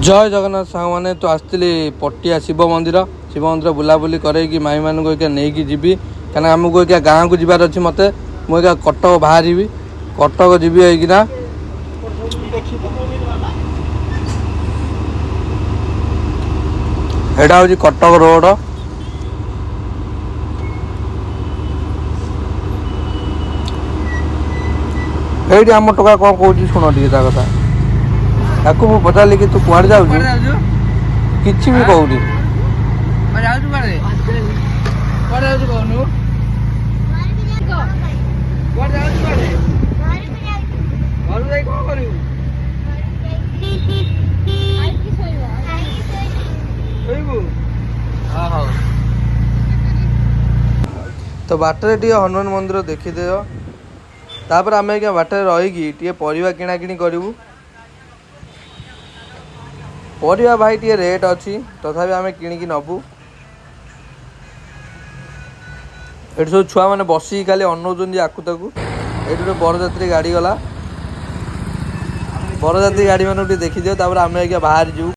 जय जगन्नाथ सांग मैंने तो आसती पटिया शिव मंदिर बुलाबुली करके माई मान को नहीं जीवी कहीं आमको गाँव को जबार अच्छी मत मुझे कटक बाहर कटक जीवी होना एटा हूँ कटक रोड ये आम टका कौन कौन शुण टे कथा ताकू मु पचारि कि तू कुआड़े जाऊ किछि भी कहूनी तो बाटर टे हनुमान मंदिर देखीदे तापर आम क्या बाटर रहीकि टे परिवा किणाकिणी करूँ परिवा भाई टे रेट अच्छी तथापि आम किणिकी नबू ये सब छुआ मैंने बसिक खाली अनौन आकू ताकू ये बरजात्री गाड़ी गला बरजात्री गाड़ी मैंने देखी दियो आम बाहर जीव